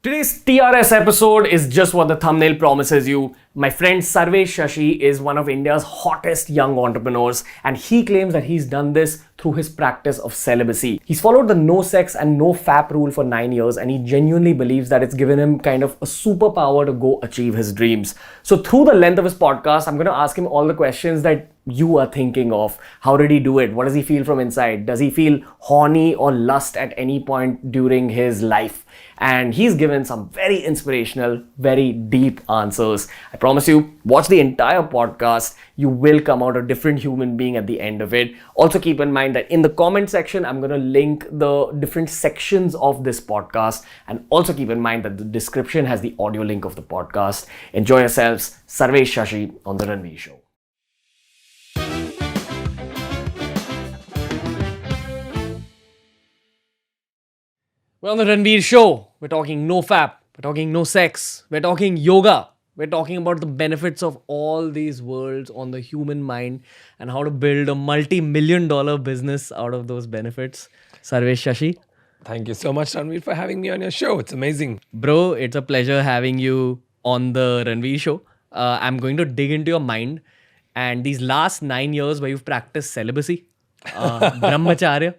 Today's TRS episode is just what the thumbnail promises you. My friend Sarvesh Shashi is one of India's hottest young entrepreneurs, and he claims that he's done this through his practice of celibacy. He's followed the no sex and no fap rule for 9 years, and he genuinely believes that it's given him kind of a superpower to go achieve his dreams. So, through the length of his podcast, I'm going to ask him all the questions that you are thinking of. How did he do it? What does he feel from inside? Does he feel horny or lust at any point during his life? And he's given some very inspirational, very deep answers. I promise you, watch the entire podcast. You will come out a different human being at the end of it. Also, keep in mind that in the comment section, I'm going to link the different sections of this podcast. And also keep in mind that the description has the audio link of the podcast. Enjoy yourselves. Sarvesh Shashi on The Ranveer Show. We're on The Ranveer Show. We're talking no fap. We're talking no sex. We're talking yoga. We're talking about the benefits of all these worlds on the human mind and how to build a multi-million-dollar business out of those benefits. Sarvesh Shashi. Thank you so much, Ranveer, for having me on your show. It's amazing. Bro, it's a pleasure having you on The Ranveer Show. I'm going to dig into your mind and these last 9 years where you've practiced celibacy, brahmacharya,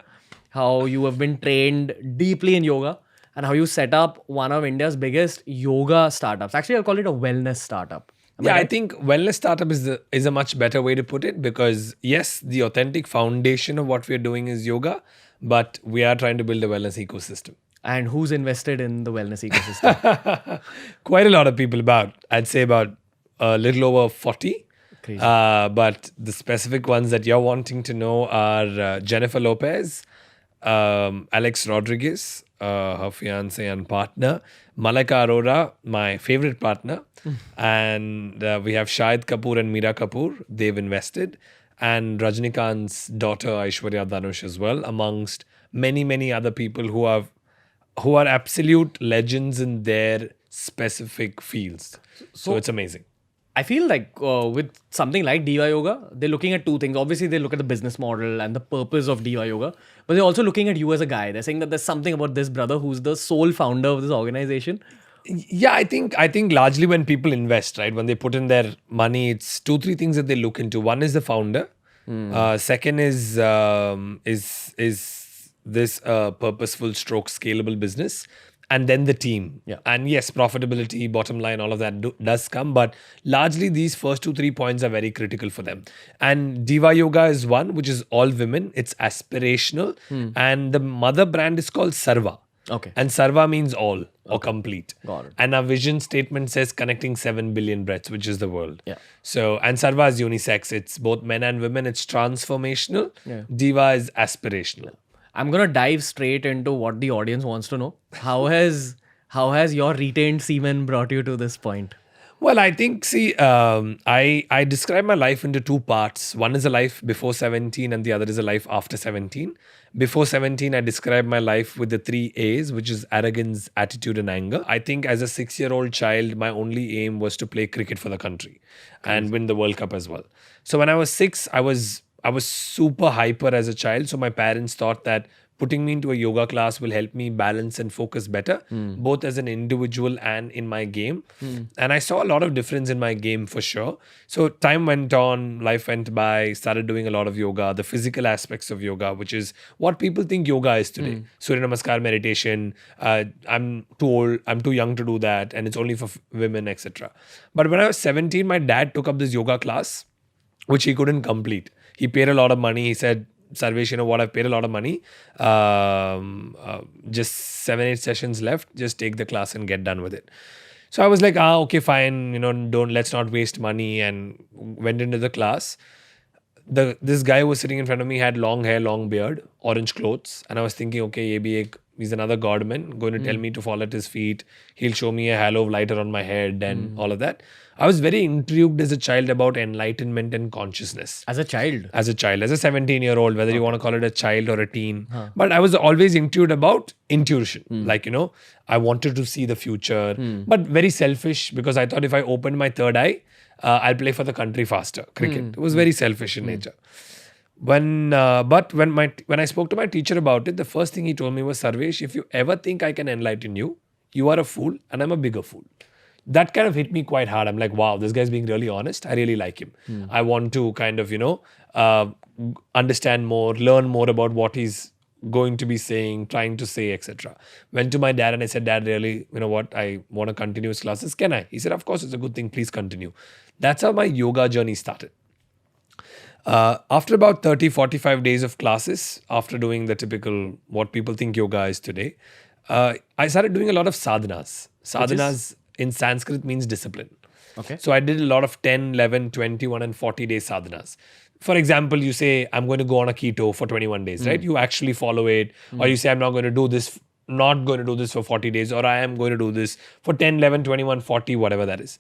how you have been trained deeply in yoga, and how you set up one of India's biggest yoga startups. Actually, I'll call it a wellness startup. I think wellness startup is a much better way to put it because yes, the authentic foundation of what we are doing is yoga, but we are trying to build a wellness ecosystem. And who's invested in the wellness ecosystem? Quite a lot of people, I'd say about a little over 40. Crazy. But the specific ones that you're wanting to know are Jennifer Lopez, Alex Rodriguez, her fiance and partner, Malika Arora, my favorite partner, and we have Shahid Kapoor and Meera Kapoor. They've invested, and Rajnikant's daughter Aishwarya Dhanush as well, amongst many other people who are absolute legends in their specific fields. So it's amazing. I feel like with something like Diva Yoga, they're looking at two things. Obviously, they look at the business model and the purpose of Diva Yoga, but they're also looking at you as a guy. They're saying that there's something about this brother who's the sole founder of this organization. Yeah, I think largely when people invest, right, when they put in their money, it's 2-3 things that they look into. One is the founder. Second is this purposeful stroke scalable business, and then the team. Yeah. And yes, profitability, bottom line, all of that does come, but largely these first 2-3 points are very critical for them. And Diva Yoga is one, which is all women. It's aspirational, and the mother brand is called Sarva. Okay. And Sarva means all or complete. Got it. And our vision statement says connecting 7 billion breaths, which is the world. Yeah. So, and Sarva is unisex. It's both men and women. It's transformational. Yeah. Diva is aspirational. I'm gonna dive straight into what the audience wants to know. How has your retained semen brought you to this point? Well, I think, I describe my life into 2 parts. One is a life before 17 and the other is a life after 17. Before 17, I describe my life with the 3 A's, which is arrogance, attitude, and anger. I think as a 6-year-old child, my only aim was to play cricket for the country and win the World Cup as well. So when I was 6, I was super hyper as a child. So my parents thought that putting me into a yoga class will help me balance and focus better, both as an individual and in my game. And I saw a lot of difference in my game for sure. So time went on, life went by, started doing a lot of yoga, the physical aspects of yoga, which is what people think yoga is today. Surya Namaskar meditation, I'm too old, I'm too young to do that, and it's only for women, etc. But when I was 17, my dad took up this yoga class, which he couldn't complete. He paid a lot of money. He said, Sarvesh, you know what, I've paid a lot of money. Just 7-8 sessions left. Just take the class and get done with it. So I was like, okay, fine. Let's not waste money, and went into the class. This guy who was sitting in front of me had long hair, long beard, orange clothes. And I was thinking, okay, he's another godman going to tell me to fall at his feet. He'll show me a halo of lighter on my head and all of that. I was very intrigued as a child about enlightenment and consciousness. As a child? As a 17-year-old, whether you want to call it a child or a teen. But I was always intrigued about intuition. I wanted to see the future, but very selfish because I thought if I opened my third eye, I'll play for the country faster. Cricket. It was very selfish in nature. When I spoke to my teacher about it, the first thing he told me was, Sarvesh, if you ever think I can enlighten you, you are a fool and I'm a bigger fool. That kind of hit me quite hard. I'm like, wow, this guy's being really honest. I really like him. I want to kind of, understand more, learn more about what he's going to be saying, trying to say, etc. Went to my dad and I said, Dad, really, you know what? I want to continue his classes. Can I? He said, of course, it's a good thing. Please continue. That's how my yoga journey started. After about 30, 45 days of classes, after doing the typical what people think yoga is today, I started doing a lot of sadhanas. Sadhanas in Sanskrit means discipline. Okay. So I did a lot of 10, 11, 21 and 40 day sadhanas. For example, you say, I'm going to go on a keto for 21 days, right? You actually follow it. Or you say, I'm not going to do this for 40 days. Or I am going to do this for 10, 11, 21, 40, whatever that is.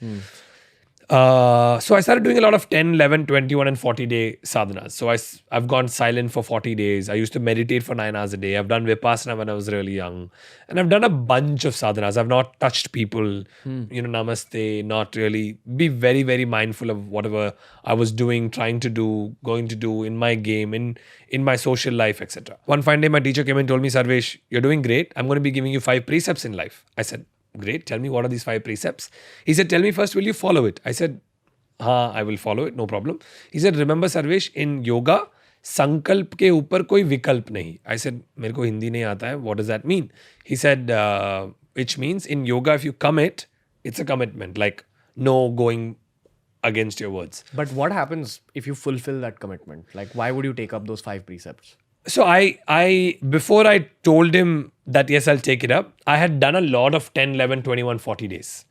So I started doing a lot of 10, 11, 21 and 40 day sadhanas. So I've gone silent for 40 days. I used to meditate for 9 hours a day. I've done Vipassana when I was really young. And I've done a bunch of sadhanas. I've not touched people, namaste, not really. Be very, very mindful of whatever I was doing, trying to do, going to do in my game, in my social life, etc. One fine day, my teacher came and told me, Sarvesh, you're doing great. I'm going to be giving you 5 precepts in life. I said, great, tell me what are these 5 precepts. He said, tell me first, will you follow it? I said, I will follow it, no problem. He said, remember Sarvesh, in yoga, संकल्प के ऊपर कोई विकल्प नहीं. I said, मेरे को हिंदी नहीं आता है. What does that mean? He said, which means in yoga, if you commit, it's a commitment. Like no going against your words. But what happens if you fulfill that commitment? Like, why would you take up those 5 precepts? So I before I told him that yes, I'll take it up, I had done a lot of 10, 11, 21, 40 days.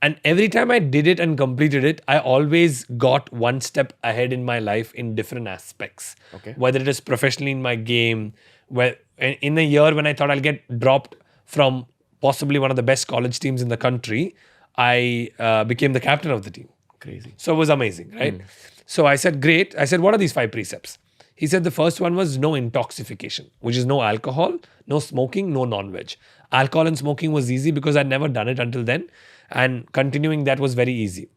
And every time I did it and completed it, I always got one step ahead in my life in different aspects. Okay. Whether it is professionally in my game, where in a year when I thought I'll get dropped from possibly one of the best college teams in the country, I became the captain of the team. Crazy. So it was amazing, right? So I said, great. I said, what are these 5 precepts? He said the first one was no intoxication, which is no alcohol, no smoking, no non-veg. Alcohol and smoking was easy because I'd never done it until then. And continuing that was very easy.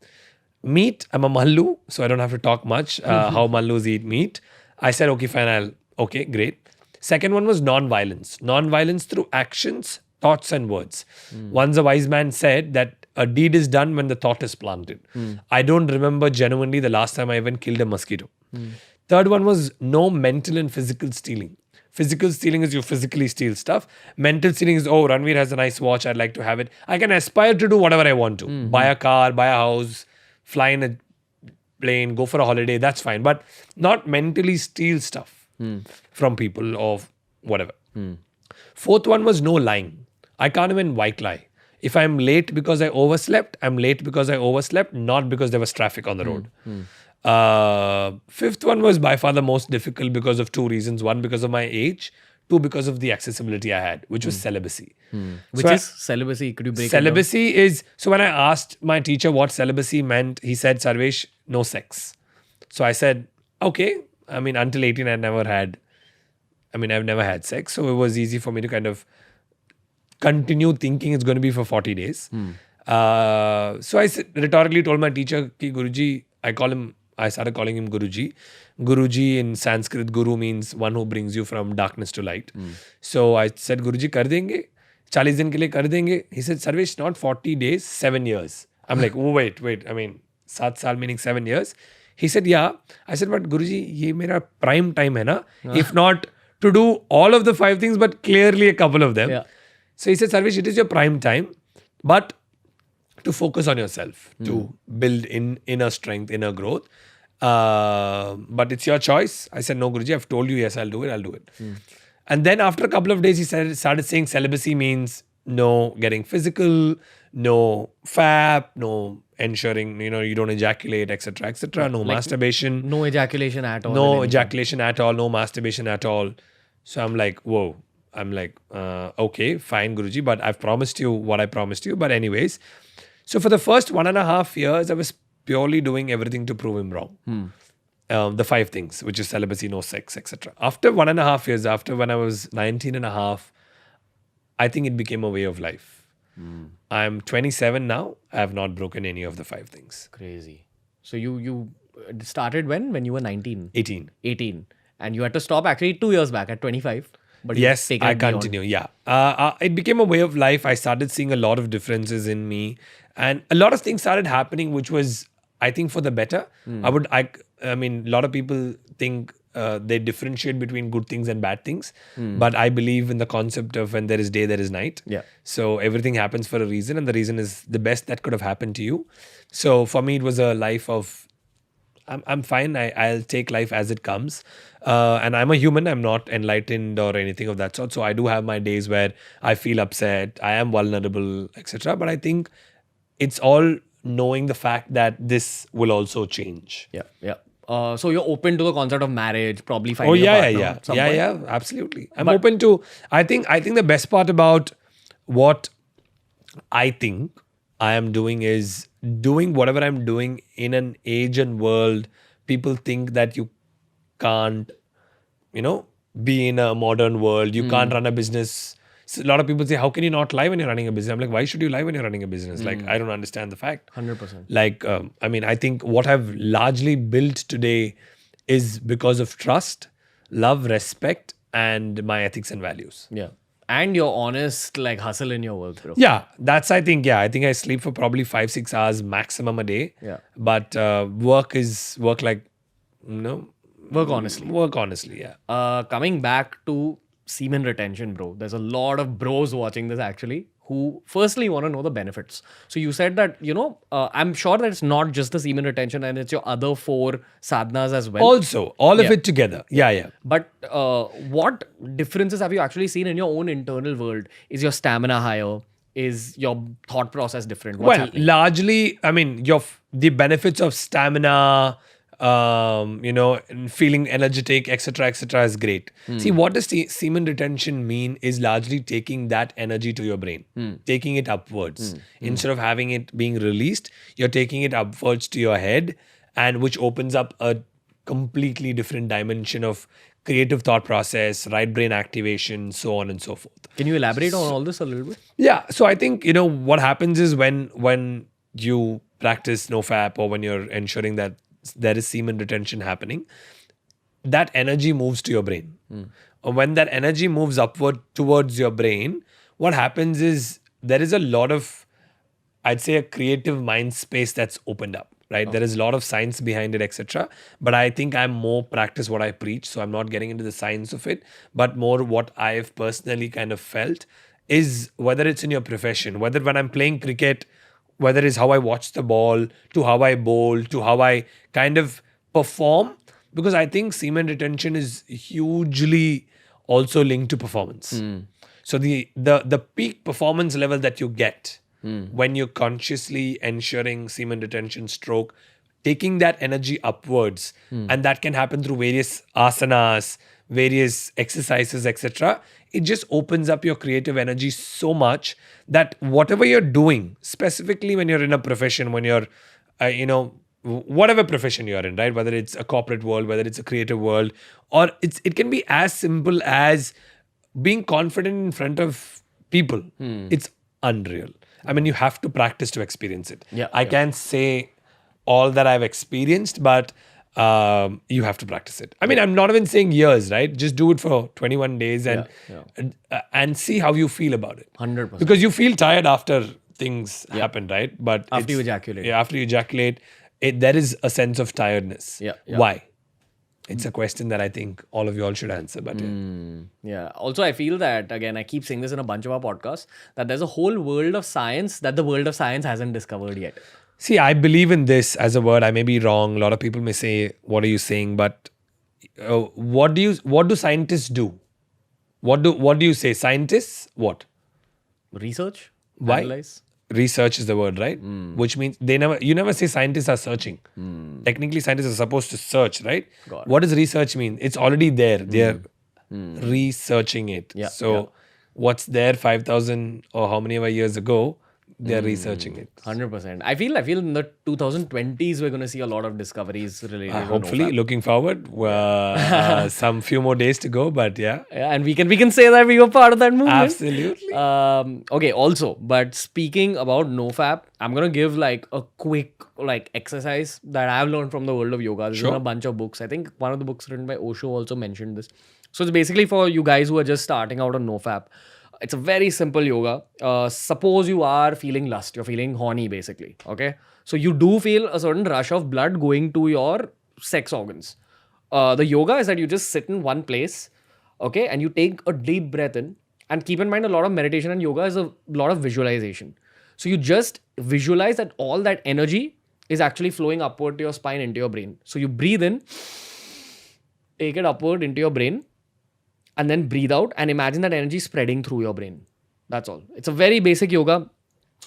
Meat, I'm a Mallu, so I don't have to talk much how Mallus eat meat. I said, okay, fine, okay, great. Second one was non-violence. Non-violence through actions, thoughts and words. Once a wise man said that a deed is done when the thought is planted. I don't remember genuinely the last time I even killed a mosquito. Third one was no mental and physical stealing. Physical stealing is you physically steal stuff. Mental stealing is, oh, Ranveer has a nice watch, I'd like to have it. I can aspire to do whatever I want to. Buy a car, buy a house, fly in a plane, go for a holiday, that's fine. But not mentally steal stuff from people or whatever. Fourth one was no lying. I can't even white lie. If I'm late because I overslept, I'm late because I overslept, not because there was traffic on the road. Fifth one was by far the most difficult because of 2 reasons. One, because of my age. 2, because of the accessibility I had, which was celibacy. Which is celibacy? Could you break Celibacy is, so when I asked my teacher what celibacy meant, he said, Sarvesh, no sex. So I said, okay. I mean, until 18, I've never had sex. So it was easy for me to kind of continue thinking it's going to be for 40 days. So I rhetorically told my teacher, Ki Guruji, I started calling him Guruji. Guruji in Sanskrit, Guru means one who brings you from darkness to light. So I said, Guruji, kar denge? 40 din ke liye kar denge? He said, Sarvesh, not 40 days, 7 years. I'm like, oh, wait. I mean, 7 saal meaning 7 years. He said, yeah. I said, but Guruji, ye mera prime time hai na? If not to do all of the 5 things, but clearly a couple of them. Yeah. So he said, Sarvesh, it is your prime time, but to focus on yourself, to build inner strength, inner growth. But it's your choice. I said, no, Guruji, I've told you, yes, I'll do it. And then after a couple of days, he started saying celibacy means no getting physical, no fap, no ensuring, you don't ejaculate, etc., no masturbation. No ejaculation at all. No ejaculation at all, no masturbation at all. So I'm like, whoa. I'm like, okay, fine, Guruji, but I've promised you what I promised you. But anyways, so for the first 1.5 years, I was purely doing everything to prove him wrong. The 5 things, which is celibacy, no sex, etc. After 1.5 years, after when I was 19.5, I think it became a way of life. I'm 27 now. I have not broken any of the 5 things. Crazy. So you started when you were 19? 18. 18. And you had to stop actually 2 years back at 25. but you've Yes, taken I it beyond. continue. Yeah. It became a way of life. I started seeing a lot of differences in me, and a lot of things started happening, which was, I think, for the better. I mean, a lot of people think they differentiate between good things and bad things, but I believe in the concept of when there is day, there is night. Yeah. So everything happens for a reason, and the reason is the best that could have happened to you. So for me, it was a life of I'm fine. I'll take life as it comes. And I'm a human. I'm not enlightened or anything of that sort. So I do have my days where I feel upset. I am vulnerable, etc. But I think it's all knowing the fact that this will also change. Yeah, yeah. So you're open to the concept of marriage, probably Oh finding a yeah, partner yeah, at some yeah, point. yeah. Absolutely. I'm open to. I think the best part about what I think I am doing is doing whatever I'm doing in an age and world. People think that you can't, be in a modern world. You can't run a business. So a lot of people say, how can you not lie when you're running a business? I'm like, why should you lie when you're running a business? Like, I don't understand the fact. 100%. Like, I mean, I think what I've largely built today is because of trust, love, respect, and my ethics and values. Yeah. And your honest, like, hustle in your work, bro. Yeah, I think I sleep for probably 5-6 hours maximum a day. Yeah. But work like, Work honestly. work honestly, yeah. Coming back to semen retention, bro. There's a lot of bros watching this actually who firstly want to know the benefits. So you said that, I'm sure that it's not just the semen retention and it's your other 4 sadhanas as well. Also, all of Yeah. it together. Yeah. But what differences have you actually seen in your own internal world? Is your stamina higher? Is your thought process different? What's Well, happening? largely, I mean, the benefits of stamina, and feeling energetic, etc., is great. See, what does semen retention mean is largely taking that energy to your brain, taking it upwards. Instead of having it being released, you're taking it upwards to your head, and which opens up a completely different dimension of creative thought process, right brain activation, so on and so forth. Can you elaborate on all this a little bit? Yeah. So I think, what happens is when you practice NoFap or when you're ensuring that there is semen retention happening, that energy moves to your brain. When that energy moves upward towards your brain, what happens is there is a lot of, I'd say, a creative mind space that's opened up, right? There is a lot of science behind it, etc. But I think I'm more practice what I preach. So I'm not getting into the science of it, but more what I've personally kind of felt is whether it's in your profession, whether when I'm playing cricket, whether it's how I watch the ball, to how I bowl, to how I kind of perform, because I think semen retention is hugely also linked to performance. So the peak performance level that you get when you're consciously ensuring semen retention stroke, taking that energy upwards, and that can happen through various asanas, various exercises, etc. It just opens up your creative energy so much that whatever you're doing, specifically when you're in a profession, when you're, whatever profession you're in, right? Whether it's a corporate world, whether it's a creative world, or it can be as simple as being confident in front of people. It's unreal. I mean, you have to practice to experience it. Yeah, I can't say all that I've experienced, but you have to practice it. I mean, I'm not even saying years, right? Just do it for 21 days and see how you feel about it. 100%. Because you feel tired after things happen, right? But After you it's- ejaculate. Yeah, after you ejaculate, there is a sense of tiredness. Yeah. Why? It's a question that I think all of you all should answer. But Yeah. Also, I feel that, again, I keep saying this in a bunch of our podcasts, that there's a whole world of science that the world of science hasn't discovered yet. See, I believe in this as a word. I may be wrong. A lot of people may say, "What are you saying?" But what do scientists do? What do you say? Scientists what? Research? Why? Analyze? Research is the word, right? Which means you never say scientists are searching. Technically, scientists are supposed to search, right? Got it. What does research mean? It's already there. They're researching it. Yeah, So what's there 5,000 or how many ever years ago, they're researching it. 100%. I feel in the 2020s, we're going to see a lot of discoveries related to Hopefully, NoFap. looking forward. Some few more days to go, but yeah, Yeah, and we can say that we were part of that movement. absolutely. Okay, also, but speaking about NoFap, I'm gonna give like a quick exercise that I've learned from the world of yoga. This is in a bunch of books. I think one of the books written by Osho also mentioned this. So it's basically for you guys who are just starting out on NoFap. It's a very simple yoga. Suppose you are feeling lust, you're feeling horny basically. Okay. So you do feel a certain rush of blood going to your sex organs. The yoga is that you just sit in one place, okay, and you take a deep breath in. And keep in mind, a lot of meditation and yoga is a lot of visualization. So you just visualize that all that energy is actually flowing upward to your spine into your brain. So you breathe in, take it upward into your brain, and then breathe out and imagine that energy spreading through your brain. That's all. It's a very basic yoga.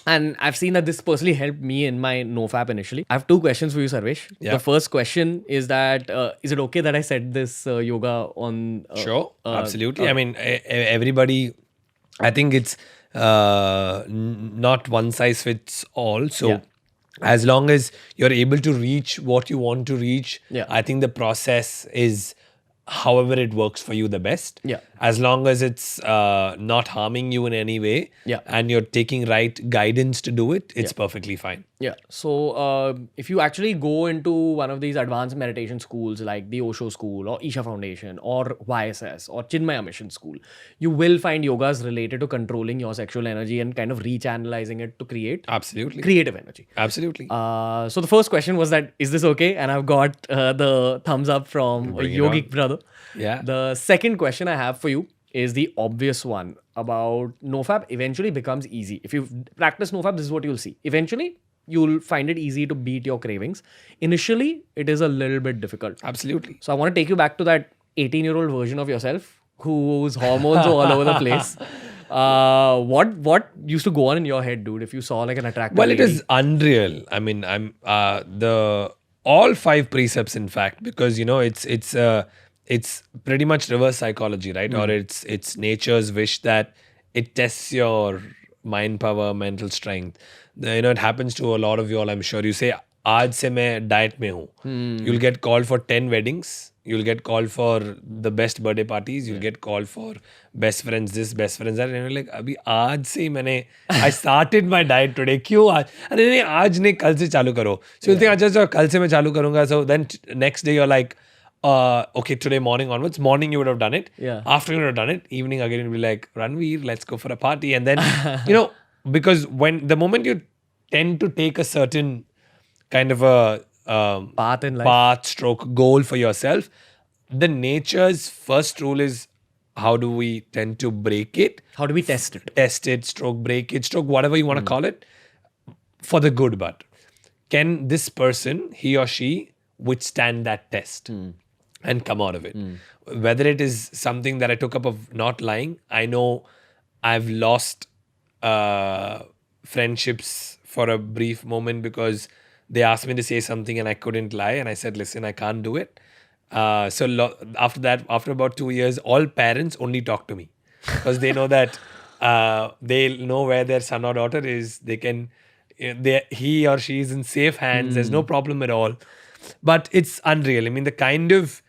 And I've seen that this personally helped me in my NoFap initially. I have two questions for you, Sarvesh. Yeah. The first question is that is it okay that I said this yoga on? Sure, absolutely. I mean, everybody, I think it's not one size fits all. So, Yeah. as long as you're able to reach what you want to reach, Yeah. I think the process is however it works for you the best. Yeah. As long as it's not harming you in any way, Yeah. and you're taking right guidance to do it, it's perfectly fine. Yeah. So if you actually go into one of these advanced meditation schools like the Osho School or Isha Foundation or YSS or Chinmaya Mission School, you will find yogas related to controlling your sexual energy and kind of rechannelizing it to create Absolutely. creative energy. Absolutely. So the first question was that, is this okay? And I've got the thumbs up from a Bring it yogic on. brother. Yeah. The second question I have for you is the obvious one about NoFap eventually becomes easy. If you practice NoFap, this is what you'll see. Eventually, you'll find it easy to beat your cravings. Initially, it is a little bit difficult. Absolutely. So I want to take you back to that 18-year-old version of yourself whose hormones are all over the place. What used to go on in your head, dude, if you saw like an attractive Well, it lady? is unreal. I mean, I'm the all five precepts, in fact, because it's pretty much reverse psychology, right? Or it's nature's wish that it tests your mind power, mental strength. It happens to a lot of you all. I'm sure you say, "Aaj se main diet mein hu." You'll get called for 10 weddings. You'll get called for the best birthday parties. You'll get called for best friends this, best friends that. And you're like, "Abhi aaj se hi I started my diet today. Kyun aaj? Arey nahi, aaj nahi, kal se chalu karo." So you think, "Acha, kal se main chalu karunga." So then next day you're like, okay, today morning onwards. Morning you would have done it. Yeah. Afternoon you would have done it. Evening again you'll be like, "Ranveer, let's go for a party." And then, because when the moment you tend to take a certain kind of a Path in life. path stroke goal for yourself, the nature's first rule is, how do we tend to break it, How do we test it? test it, stroke break it, stroke whatever you want to call it, for the good. But can this person, he or she, withstand that test and come out of it? Whether it is something that I took up of not lying, I know I've lost friendships for a brief moment because they asked me to say something and I couldn't lie, and I said, "Listen, I can't do it." After that, after about 2 years, all parents only talk to me because they know that they know where their son or daughter is. They can, he or she is in safe hands. There's no problem at all. But it's unreal. I mean, the kind of,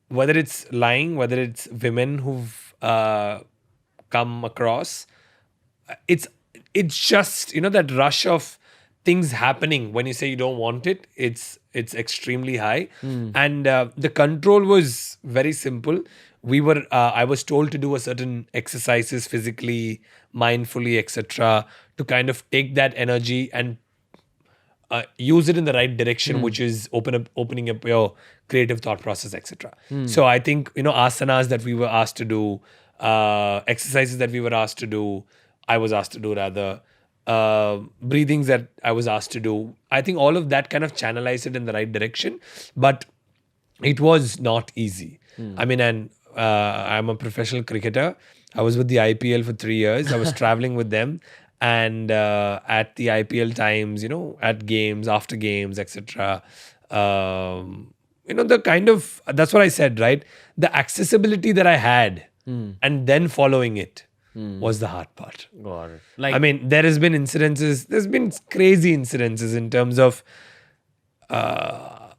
whether it's lying, whether it's women who've come across, it's just that rush of things happening when you say you don't want it. It's extremely high, and the control was very simple. I was told to do a certain exercises physically, mindfully, etc., to kind of take that energy and use it in the right direction, which is opening up your creative thought process, etc. So I think asanas that we were asked to do, exercises that we were asked to do, I was asked to do rather, breathings that I was asked to do. I think all of that kind of channelized it in the right direction, but it was not easy. I mean, and I'm a professional cricketer. I was with the IPL for 3 years. I was traveling with them. And at the IPL times, at games, after games, etc. The kind of, that's what I said, right? The accessibility that I had and then following it was the hard part. Got it. Like, I mean, there's been crazy incidences in terms of, I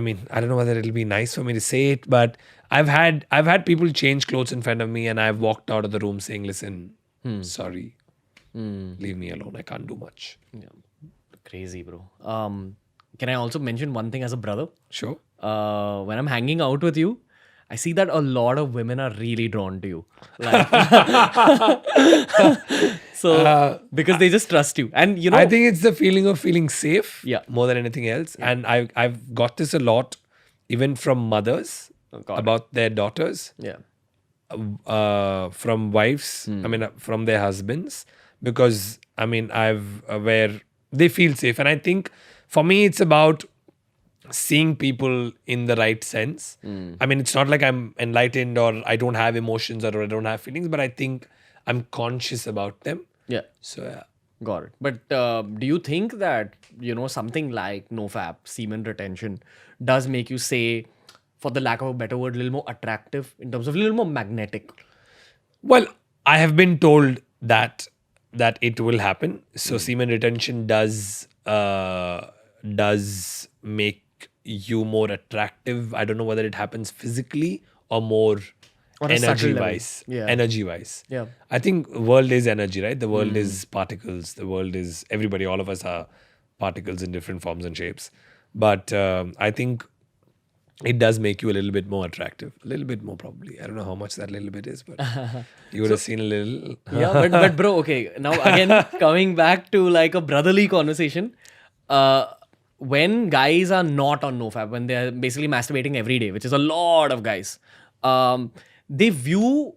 mean, I don't know whether it'll be nice for me to say it, but I've had people change clothes in front of me and I've walked out of the room saying, "Listen, sorry, leave me alone. I can't do much." yeah, crazy, bro. Can I also mention one thing as a brother? Sure. When I'm hanging out with you, I see that a lot of women are really drawn to you. Like, so because they just trust you. And you know, I think it's the feeling of feeling safe Yeah. more than anything else. And I've got this a lot, even from mothers got it. about their daughters, yeah. from wives, I mean, from their husbands, because I mean, where they feel safe. And I think for me, it's about seeing people in the right sense. I mean, it's not like I'm enlightened or I don't have emotions or I don't have feelings, but I think I'm conscious about them. Yeah. So, yeah. Got it. But do you think that, you know, something like NoFap, semen retention, does make you, say, for the lack of a better word, a little more attractive in terms of a little more magnetic? Well, I have been told that it will happen. So semen retention does make you more attractive. I don't know whether it happens physically or more On a subtle energy level. wise. Yeah. Energy wise. Yeah. I think world is energy, right? The world is particles. The world is everybody. All of us are particles in different forms and shapes. But I think it does make you a little bit more attractive. A little bit more, probably. I don't know how much that little bit is, but you would have seen a little. Yeah, but bro, okay. Now again, coming back to like a brotherly conversation, when guys are not on NoFap, when they're basically masturbating every day, which is a lot of guys, they view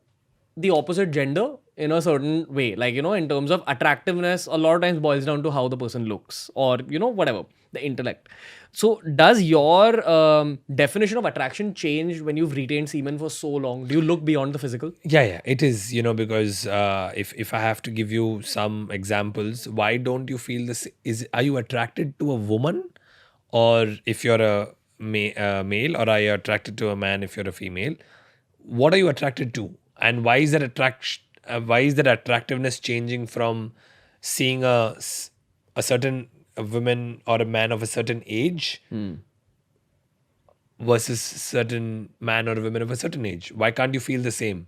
the opposite gender in a certain way. Like, you know, in terms of attractiveness, a lot of times boils down to how the person looks or, you know, whatever, the intellect. So does your definition of attraction change when you've retained semen for so long? Do you look beyond the physical? Yeah, it is, because if I have to give you some examples, why don't you feel this? Are you attracted to a woman, or if you're a male, or are you attracted to a man if you're a female? What are you attracted to, and why is that attraction? Why is that attractiveness changing from seeing a certain woman or a man of a certain age versus certain man or a woman of a certain age? Why can't you feel the same?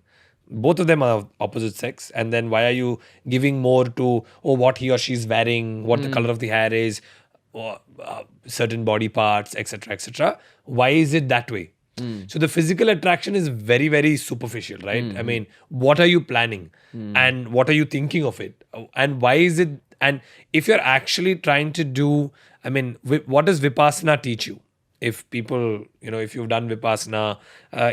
Both of them are opposite sex, and then why are you giving more to what he or she's wearing, what the color of the hair is, or, certain body parts, etc., etc.? Why is it that way? So the physical attraction is very, very superficial, right? I mean, what are you planning, and what are you thinking of it, and why is it? And if you're actually trying to do, I mean, what does Vipassana teach you? If people, if you've done Vipassana,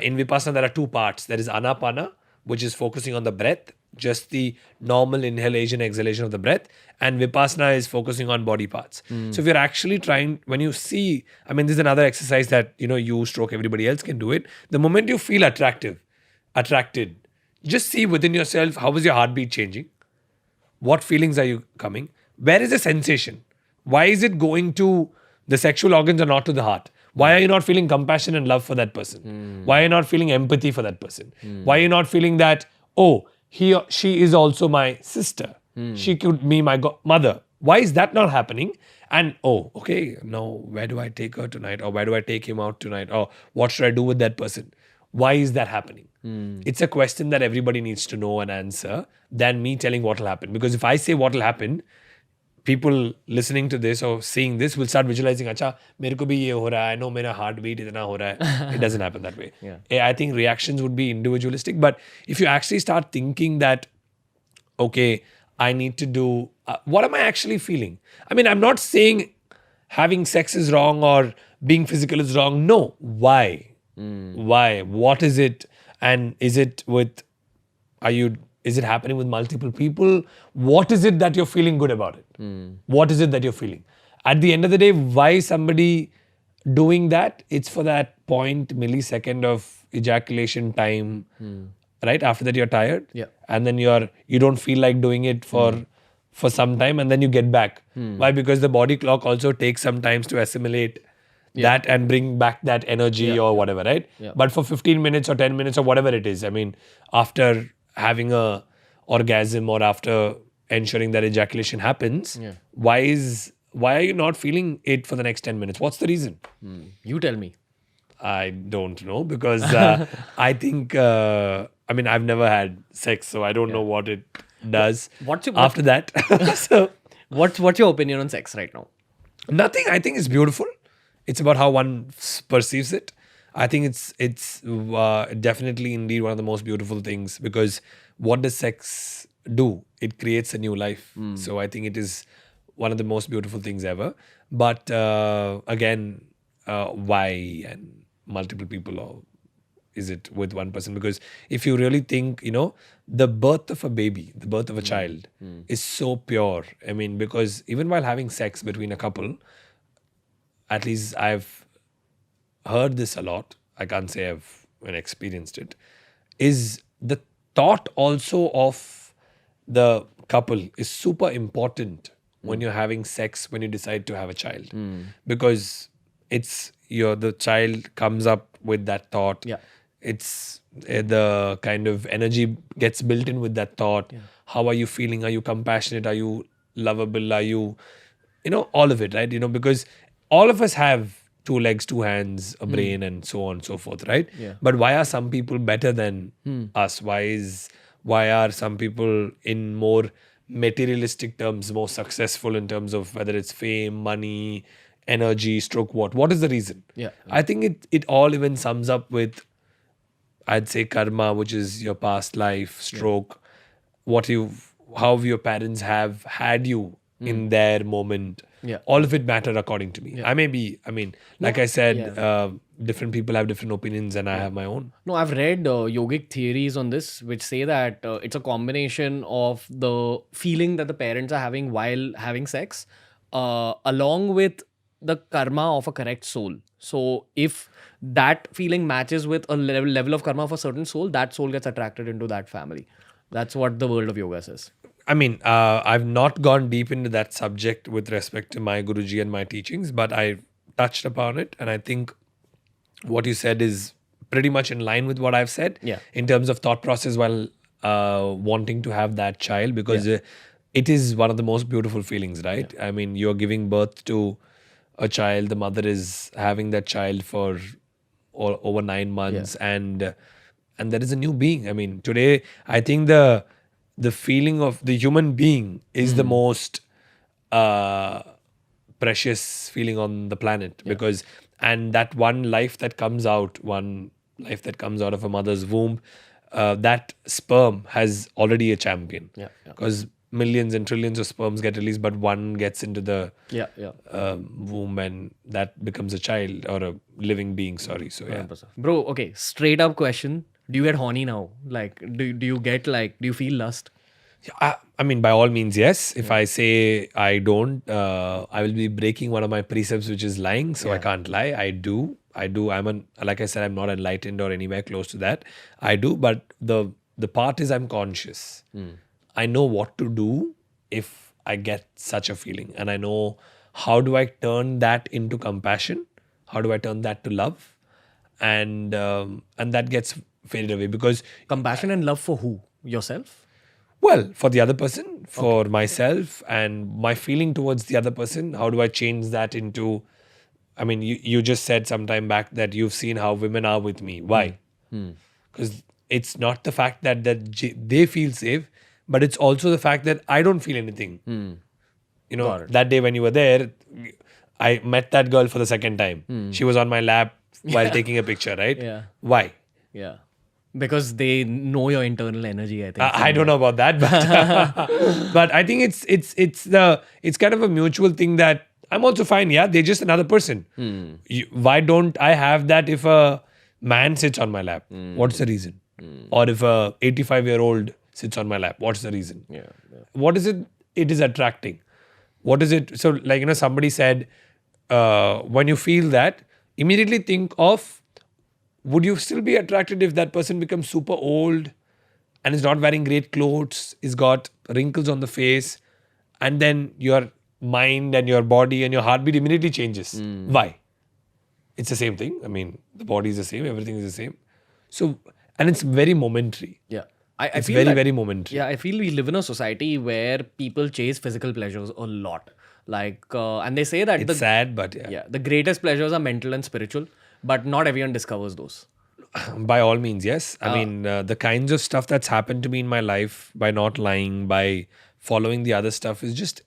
in Vipassana there are two parts. There is Anapana, which is focusing on the breath, just the normal inhalation, exhalation of the breath. And Vipassana is focusing on body parts. So if you're actually trying, when you see, I mean, this is another exercise that, you stroke, everybody else can do it. The moment you feel attracted, just see within yourself, how is your heartbeat changing? What feelings are you coming? Where is the sensation? Why is it going to the sexual organs or not to the heart? Why are you not feeling compassion and love for that person? Why are you not feeling empathy for that person? Why are you not feeling that, he or she is also my sister? She could be my mother. Why is that not happening? And, okay, now where do I take her tonight? Or where do I take him out tonight? Or what should I do with that person? Why is that happening? It's a question that everybody needs to know and answer than me telling what will happen. Because if I say what will happen, people listening to this or seeing this will start visualizing, acha, mere ko bhi ye ho raha hai, I know mera heartbeat itna ho raha hai. It doesn't happen that way. I think reactions would be individualistic. But if you actually start thinking that, okay, I need to do, what am I actually feeling? I mean, I'm not saying having sex is wrong or being physical is wrong. No. Why? Why? What is it? And is it happening with multiple people? What is it that you're feeling good about it? What is it that you're feeling? At the end of the day, why is somebody doing that? It's for that millisecond of ejaculation time, right? After that, you're tired. Yeah. And then you don't feel like doing it for some time, and then you get back. Why? Because the body clock also takes some time to assimilate that and bring back that energy or whatever, right? But for 15 minutes or 10 minutes or whatever it is, I mean, after having a orgasm or after ensuring that ejaculation happens, why are you not feeling it for the next 10 minutes? What's the reason? You tell me. I don't know, because I think, I mean, I've never had sex, so I don't know what it does after that. So, What's your opinion on sex right now? nothing. I think it's beautiful. It's about how one perceives it. I think it's definitely indeed one of the most beautiful things, because what does sex do? It creates a new life. So I think it is one of the most beautiful things ever. But again, why and multiple people, or is it with one person? Because if you really think, the birth of a baby, the birth of a child is so pure. I mean, because even while having sex between a couple, at least I've heard this a lot. I can't say I've experienced it. Is the thought also of the couple is super important when you're having sex, when you decide to have a child, because it's the child comes up with that thought. Yeah. It's the kind of energy gets built in with that thought. How are you feeling? Are you compassionate? Are you lovable? Are you, all of it, right? Because all of us have two legs, two hands, a brain, and so on and so forth, right? Yeah. But why are some people better than us? Why are some people in more materialistic terms more successful in terms of whether it's fame, money, energy, stroke what is the reason? Yeah. I think it all even sums up with, I'd say, karma, which is your past life, stroke, how your parents have had you in their moment. Yeah. All of it matter according to me. Like I said, yeah. Different people have different opinions, and I have my own. No, I've read yogic theories on this, which say that it's a combination of the feeling that the parents are having while having sex, along with the karma of a correct soul. So, if that feeling matches with a level of karma of a certain soul, that soul gets attracted into that family. That's what the world of yoga says. I've not gone deep into that subject with respect to my Guruji and my teachings, but I touched upon it, and I think what you said is pretty much in line with what I've said. Yeah. In terms of thought process while wanting to have that child, because it is one of the most beautiful feelings, right? I mean, you're giving birth to a child, the mother is having that child for over 9 months, and there is a new being. I mean, today I think the feeling of the human being is the most precious feeling on the planet, because and that one life that comes out of a mother's womb, that sperm has already a champion. Because millions and trillions of sperms get released, but one gets into the womb, and that becomes a child or a living being. Sorry. So yeah. 100%. Bro, okay, straight up question. Do you get horny now? Like, do you feel lust? By all means, yes. If I say I don't, I will be breaking one of my precepts, which is lying. So I can't lie. I do. Like I said, I'm not enlightened or anywhere close to that. I do, but the part is I'm conscious. I know what to do if I get such a feeling, and I know how do I turn that into compassion. How do I turn that to love, and that gets faded away, because Compassion and love for who? Yourself? well, for the other person, for myself, and my feeling towards the other person, how do I change that into? You just said some time back that you've seen how women are with me. Why? Because it's not the fact that they feel safe, but it's also the fact that I don't feel anything. That day when you were there, I met that girl for the second time. She was on my lap while taking a picture, right? Yeah. Why? Yeah. Because they know your internal energy, I think. I don't know about that, but but I think it's kind of a mutual thing that I'm also fine. Yeah, they're just another person. Why don't I have that if a man sits on my lap? What's the reason? Or if a 85-year-old sits on my lap, what's the reason? Yeah. What is it? It is attracting. What is it? So, somebody said, when you feel that, immediately think of, would you still be attracted if that person becomes super old and is not wearing great clothes, is got wrinkles on the face, and then your mind and your body and your heartbeat immediately changes? Why? It's the same thing. The body is the same, everything is the same. So, and it's very momentary. Yeah. It's very, very momentary. Yeah, I feel we live in a society where people chase physical pleasures a lot. Like, and they say that It's sad, but yeah, the greatest pleasures are mental and spiritual, but not everyone discovers those. By all means, yes. The kinds of stuff that's happened to me in my life by not lying, by following the other stuff is just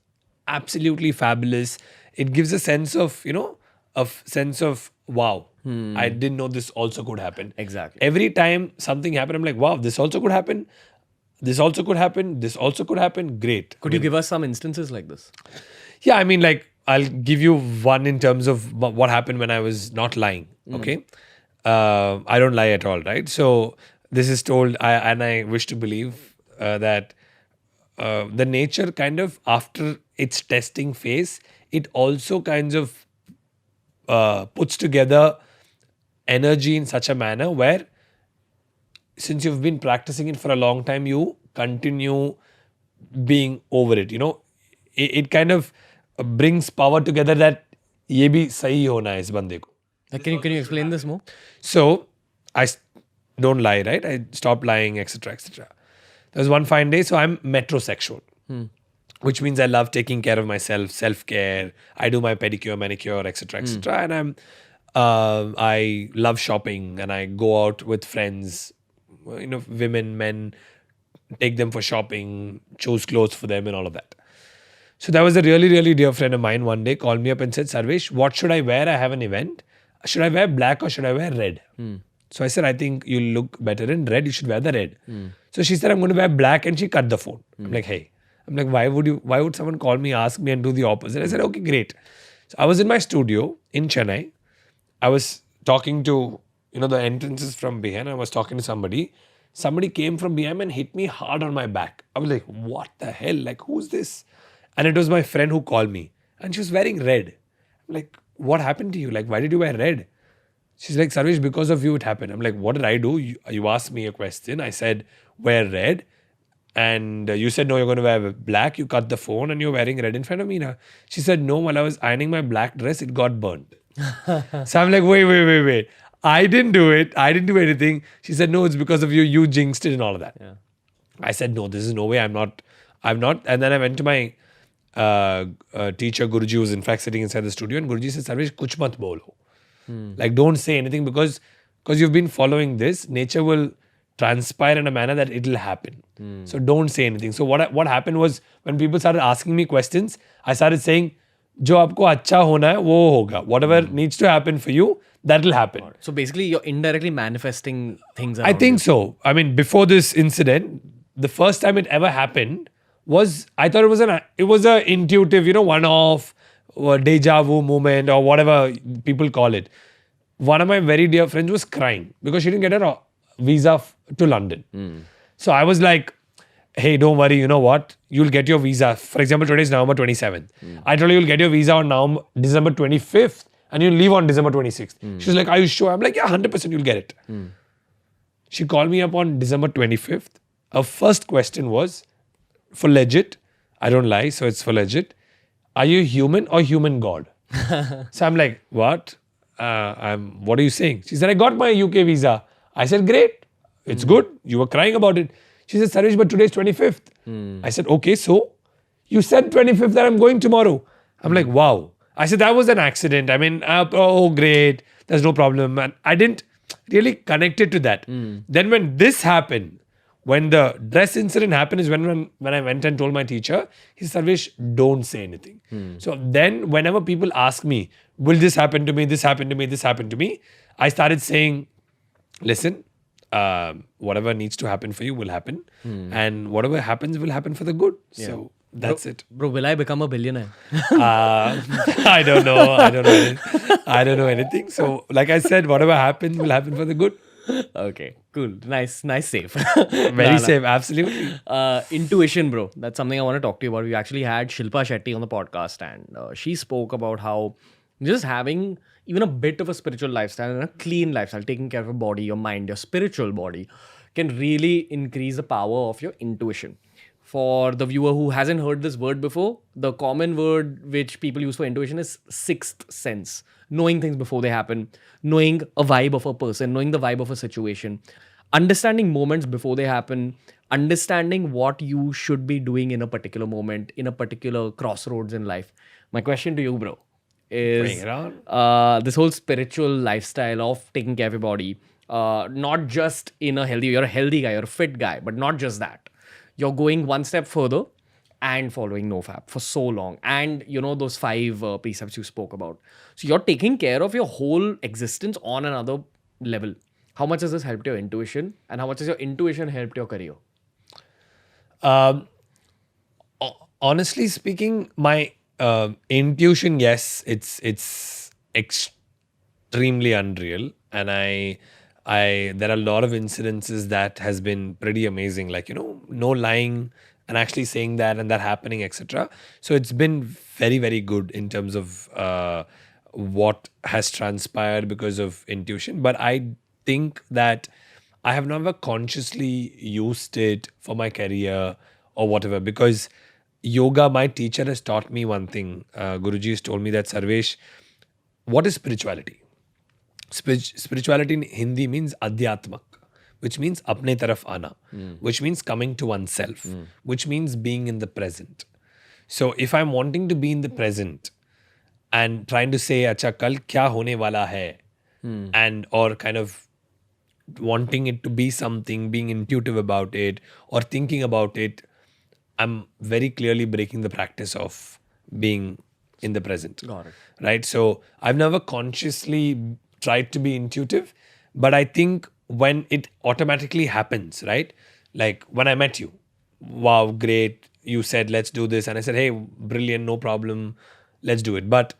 absolutely fabulous. It gives a sense of, wow, I didn't know this also could happen. Exactly. Every time something happened, I'm like, wow, this also could happen. This also could happen. This also could happen. Great. Could you give us some instances like this? Yeah, I mean, like, I'll give you one in terms of what happened when I was not lying. Okay. I don't lie at all, right? So, this is told, and I wish to believe that the nature kind of, after its testing phase, it also kinds of puts together energy in such a manner where, since you've been practicing it for a long time, you continue being over it. You know, it kind of brings power together that ये भी सही होना है इस बंदे को. Can you explain this more? So don't lie, right? I stopped lying, etc., etc. There was one fine day, so I'm metrosexual, which means I love taking care of myself, self-care. I do my pedicure, manicure, etc., etc. And I love shopping, and I go out with friends, you know, women, men, take them for shopping, choose clothes for them, and all of that. So that was a really, really dear friend of mine one day called me up and said, Sarvesh, what should I wear? I have an event. Should I wear black or should I wear red? So I said, I think you look better in red. You should wear the red. So she said, I'm going to wear black, and she cut the phone. I'm like, hey. I'm like, why would someone call me, ask me, and do the opposite? I said, okay, great. So I was in my studio in Chennai. I was talking to, you know, the entrances from behind. I was talking to somebody. Somebody came from behind and hit me hard on my back. I was like, what the hell? Like, who's this? And it was my friend who called me. And she was wearing red. I'm like, what happened to you? Like, why did you wear red? She's like, Sarvesh, because of you it happened. I'm like, what did I do? You asked me a question. I said, wear red. And you said, no, you're going to wear black. You cut the phone and you're wearing red in front of me now. She said, no, while I was ironing my black dress, it got burnt. So I'm like, wait. I didn't do it. I didn't do anything. She said, no, it's because of you. You jinxed it and all of that. Yeah. I said, no, this is no way. I'm not. And then I went to my teacher, Guruji, who was in fact sitting inside the studio. And Guruji said, Sarvesh, kuch mat bolo. Like, don't say anything because you've been following this. Nature will transpire in a manner that it'll happen. So don't say anything. So what happened was, when people started asking me questions, I started saying, जो आपको अच्छा होना है वो होगा. Whatever needs to happen for you, that'll happen. So basically, you're indirectly manifesting things. I think so. I mean, before this incident, the first time it ever happened was, I thought it was a intuitive, you know, one-off or deja vu moment or whatever people call it. One of my very dear friends was crying because she didn't get her visa to London. So I was like, hey, don't worry, you know what? You'll get your visa. For example, today is November 27th. I told you you'll get your visa on December 25th and you'll leave on December 26th. She's like, are you sure? I'm like, yeah, 100% you'll get it. She called me up on December 25th. Her first question was, for legit, I don't lie, so it's for legit, are you human or human god? So I'm like, what? What are you saying? She said, I got my UK visa. I said, great. It's good. You were crying about it. She said, Sarvesh, but today's 25th. I said, okay, so you said 25th that I'm going tomorrow. I'm like, wow. I said, that was an accident. I mean, oh, great. There's no problem. And I didn't really connect it to that. Then when this happened, when the dress incident happened is when I went and told my teacher, he said, Sarvesh, don't say anything. So then whenever people ask me, will this happen to me, this happen to me, this happen to me, I started saying, listen, whatever needs to happen for you will happen. And whatever happens will happen for the good. So that's it. Bro, will I become a billionaire? I don't know. I don't know anything. So like I said, whatever happens will happen for the good. Okay, cool. Nice save. Very safe, absolutely. Intuition, bro. That's something I want to talk to you about. We actually had Shilpa Shetty on the podcast, and she spoke about how just having even a bit of a spiritual lifestyle and a clean lifestyle, taking care of your body, your mind, your spiritual body, can really increase the power of your intuition. For the viewer who hasn't heard this word before, the common word which people use for intuition is sixth sense. Knowing things before they happen, knowing a vibe of a person, knowing the vibe of a situation, understanding moments before they happen, understanding what you should be doing in a particular moment, in a particular crossroads in life. My question to you, bro, is Bring it on. this whole spiritual lifestyle of taking care of your body, not just in a healthy, you're a healthy guy, you're a fit guy, but not just that. You're going one step further and following NoFap for so long, and you know those 5 precepts you spoke about. So you're taking care of your whole existence on another level. How much has this helped your intuition, and how much has your intuition helped your career? Honestly speaking, my intuition, yes, it's extremely unreal, and I there are a lot of incidences that has been pretty amazing, like no lying and actually saying that and that happening, etc. So it's been very very good in terms of what has transpired because of intuition. But I think that I have never consciously used it for my career or whatever, because yoga, my teacher has taught me one thing. Guruji has told me that, Sarvesh, what is spirituality? Spirituality in Hindi means adhyatmak, which means apne taraf ana, which means coming to oneself, which means being in the present. So if I'm wanting to be in the present and trying to say, acha, kal kya hone wala hai, and or kind of wanting it to be something, being intuitive about it, or thinking about it, I'm very clearly breaking the practice of being in the present. Got it. Right? So I've never consciously tried to be intuitive, but I think when it automatically happens, right? Like when I met you, wow, great. You said, let's do this. And I said, hey, brilliant, no problem. Let's do it. But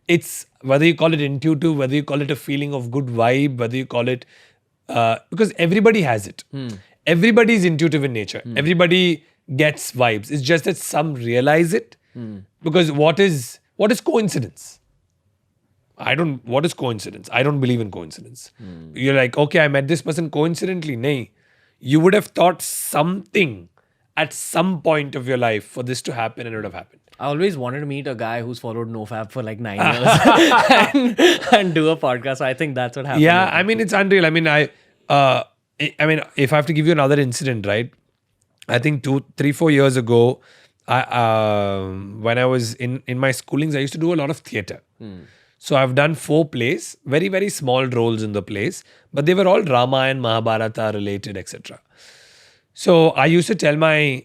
it's whether you call it intuitive, whether you call it a feeling of good vibe, whether you call it, because everybody has it. Everybody is intuitive in nature. Everybody gets vibes. It's just that some realize it. Because what is coincidence? What is coincidence? I don't believe in coincidence. You're like, okay, I met this person coincidentally. Nay. You would have thought something at some point of your life for this to happen, and it would have happened. I always wanted to meet a guy who's followed NoFap for like 9 years and do a podcast. So I think that's what happened. Yeah, I mean, it's unreal. I mean, if I have to give you another incident, right? I think 2, 3, 4 years ago, when I was in my schoolings, I used to do a lot of theatre. So I've done 4 plays, very, very small roles in the plays, but they were all Ramayana, Mahabharata related, etc. So I used to tell my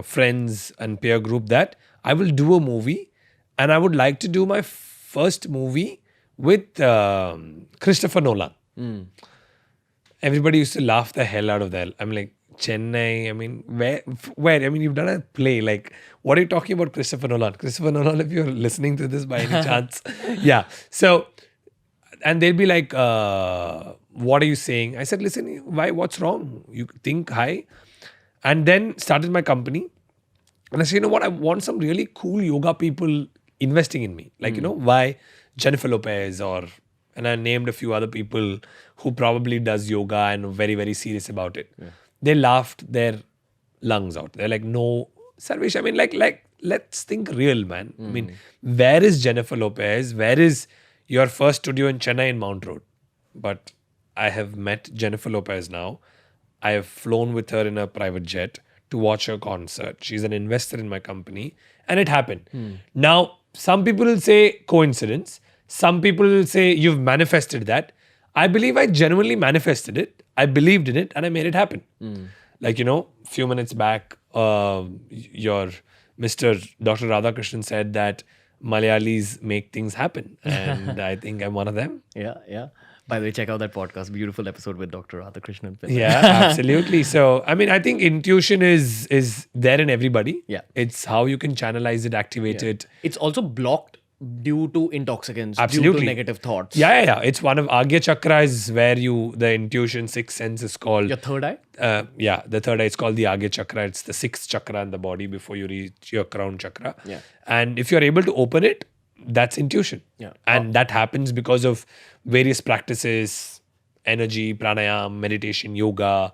friends and peer group that I will do a movie, and I would like to do my first movie with Christopher Nolan. Everybody used to laugh the hell out of that. I'm like, Chennai, I mean, where? I mean, you've done a play. Like, what are you talking about, Christopher Nolan? Christopher Nolan, if you're listening to this by any chance. Yeah. So, and they'll be like, what are you saying? I said, listen, why? What's wrong? You think high. And then started my company. And I said, you know what? I want some really cool yoga people investing in me. Like, why Jennifer Lopez and I named a few other people who probably does yoga and are very, very serious about it. Yeah. They laughed their lungs out. They're like, no, Sarvesh, I mean, like, let's think real, man. I mean, where is Jennifer Lopez? Where is your first studio in Chennai in Mount Road? But I have met Jennifer Lopez now. I have flown with her in a private jet to watch her concert. She's an investor in my company. And it happened. Now, some people will say coincidence. Some people will say you've manifested that. I believe I genuinely manifested it. I believed in it and I made it happen. Like, few minutes back, your Mr. Dr. Radhakrishnan said that Malayalis make things happen. And I think I'm one of them. Yeah. By the way, check out that podcast. Beautiful episode with Dr. Radhakrishnan. Yeah, absolutely. So, I mean, I think intuition is there in everybody. Yeah. It's how you can channelize it, activate it. It's also blocked due to intoxicants, Absolutely. due to negative thoughts. Yeah. It's one of Agya Chakra is where the intuition, sixth sense is called. Your third eye? The third eye is called the Agya Chakra. It's the 6th chakra in the body before you reach your crown chakra. Yeah. And if you're able to open it, that's intuition. Yeah. And that happens because of various practices, energy, pranayam, meditation, yoga,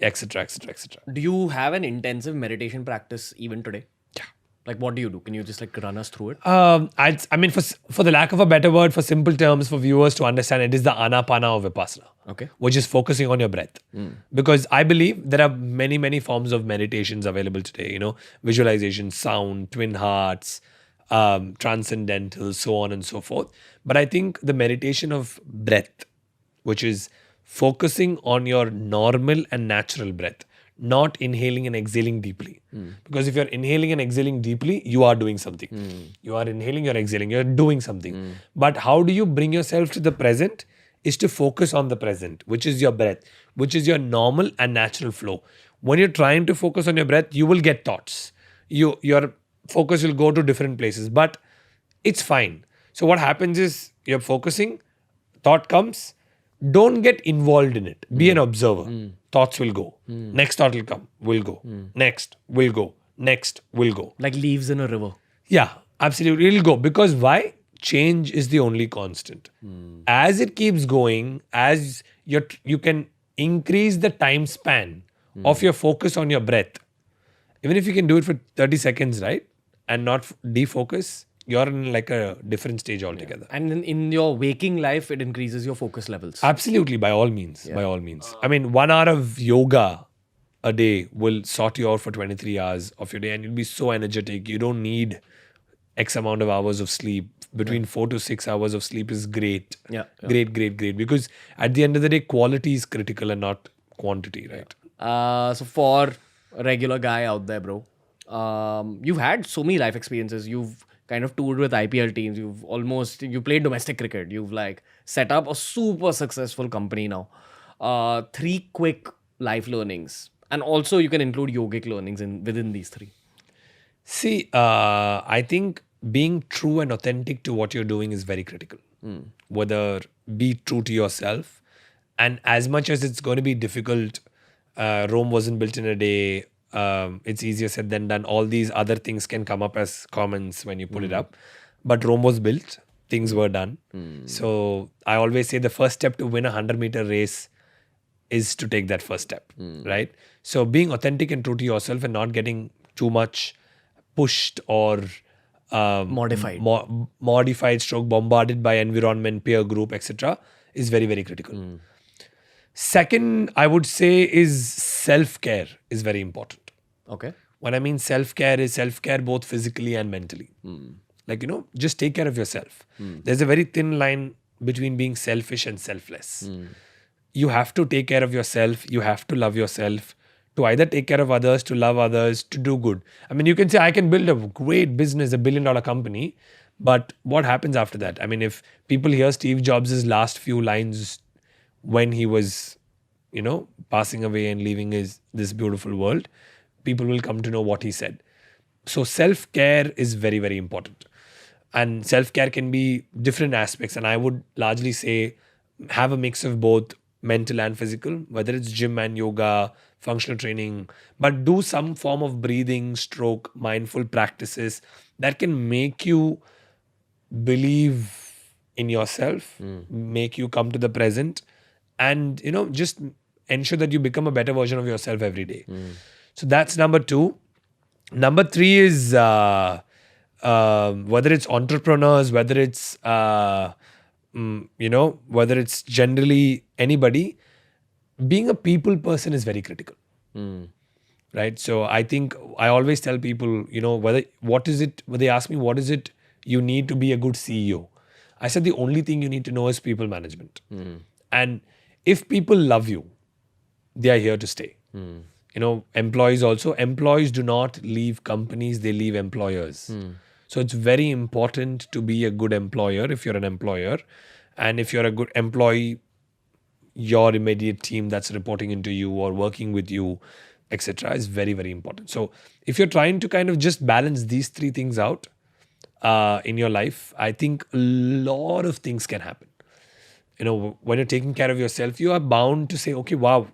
etc., etc., etc. Do you have an intensive meditation practice even today? Yeah. Like, what do you do? Can you just like run us through it? I mean, for the lack of a better word, for simple terms, for viewers to understand, it is the Anapana of Vipassana. Okay. Which is focusing on your breath. Because I believe there are many, many forms of meditations available today, visualization, sound, twin hearts, transcendental, so on and so forth. But I think the meditation of breath, which is focusing on your normal and natural breath, not inhaling and exhaling deeply. Because if you're inhaling and exhaling deeply, you are doing something. You are inhaling, you're exhaling, you're doing something. But how do you bring yourself to the present? Is to focus on the present, which is your breath, which is your normal and natural flow. When you're trying to focus on your breath, you will get thoughts. Your focus will go to different places, but it's fine. So what happens is you're focusing, thought comes, don't get involved in it. Be an observer. Thoughts will go. Next thought will come, will go. Next will go. Next will go. Like leaves in a river. Yeah, absolutely. It'll go. Because why? Change is the only constant. As it keeps going, as you can increase the time span of your focus on your breath. Even if you can do it for 30 seconds, right? And not defocus, you're in like a different stage altogether. And in your waking life, it increases your focus levels. Absolutely, by all means. By all means. I mean, 1 hour of yoga a day will sort you out for 23 hours of your day and you'll be so energetic. You don't need X amount of hours of sleep. Between 4 to 6 hours of sleep is great. Yeah. Great. Because at the end of the day, quality is critical and not quantity, right? So for a regular guy out there, bro, you've had so many life experiences. You've kind of toured with IPL teams. You played domestic cricket. You've like set up a super successful company now. 3 quick life learnings, and also you can include yogic learnings within these 3. See, I think being true and authentic to what you're doing is very critical. Whether be true to yourself, and as much as it's going to be difficult, Rome wasn't built in a day. It's easier said than done. All these other things can come up as comments when you put it up. But Rome was built. Things were done. So I always say the first step to win a 100-meter race is to take that first step, right? So being authentic and true to yourself and not getting too much pushed or Modified. modified stroke bombarded by environment, peer group, etc. is very, very critical. Second, I would say is self-care is very important. Okay. When I mean self-care is self-care both physically and mentally. Like, just take care of yourself. There's a very thin line between being selfish and selfless. You have to take care of yourself. You have to love yourself to either take care of others, to love others, to do good. I mean, you can say, I can build a great business, a $1 billion company, but what happens after that? I mean, if people hear Steve Jobs' last few lines when he was, passing away and leaving this beautiful world, people will come to know what he said. So self-care is very, very important. And self-care can be different aspects. And I would largely say have a mix of both mental and physical, whether it's gym and yoga, functional training, but do some form of breathing, stroke, mindful practices that can make you believe in yourself, make you come to the present, and just ensure that you become a better version of yourself every day. So that's number 2. Number 3 is whether it's entrepreneurs, whether it's whether it's generally anybody, being a people person is very critical. Right? So I think I always tell people, when they ask me what is it you need to be a good CEO, I said the only thing you need to know is people management. And if people love you, they are here to stay. Employees do not leave companies, they leave employers. So it's very important to be a good employer if you're an employer. And if you're a good employee, your immediate team that's reporting into you or working with you, etc. is very, very important. So if you're trying to kind of just balance these 3 things out in your life, I think a lot of things can happen. When you're taking care of yourself, you are bound to say, okay, wow,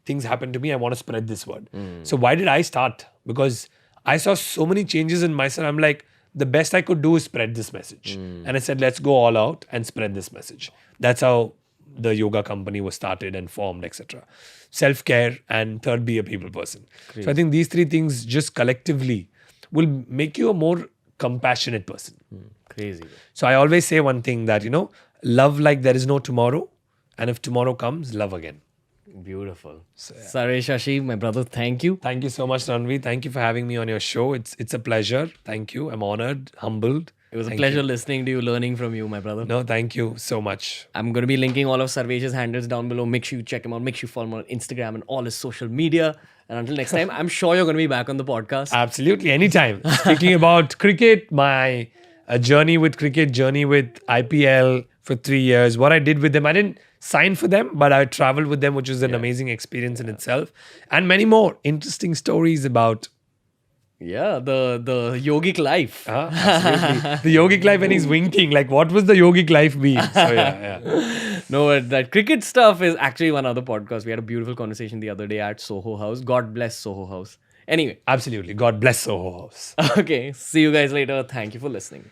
things happen to me. I want to spread this word. So why did I start? Because I saw so many changes in myself. I'm like, the best I could do is spread this message. And I said, let's go all out and spread this message. That's how the yoga company was started and formed, etc. Self-care, and third, be a people person. Great. So I think these 3 things just collectively will make you a more compassionate person. Crazy. So I always say one thing that, love like there is no tomorrow. And if tomorrow comes, love again. Beautiful. So, yeah. Sarvesh Shashi, my brother, thank you. Thank you so much, Ranveer. Thank you for having me on your show. It's a pleasure. Thank you. I'm honored, humbled. It was a pleasure listening to you, learning from you, my brother. No, thank you so much. I'm going to be linking all of Sarvesh's handles down below. Make sure you check him out. Make sure you follow him on Instagram and all his social media. And until next time, I'm sure you're going to be back on the podcast. Absolutely, anytime. Speaking about cricket, my journey with cricket, journey with IPL for 3 years, what I did with them, I didn't sign for them, but I traveled with them, which was an amazing experience in itself. And many more interesting stories about Yeah, the yogic life. absolutely. The yogic life when he's winking. Like, what was the yogic life be? So, yeah. No, but that cricket stuff is actually one other podcast. We had a beautiful conversation the other day at Soho House. God bless Soho House. Anyway, Absolutely. God bless Soho House. okay. See you guys later. Thank you for listening.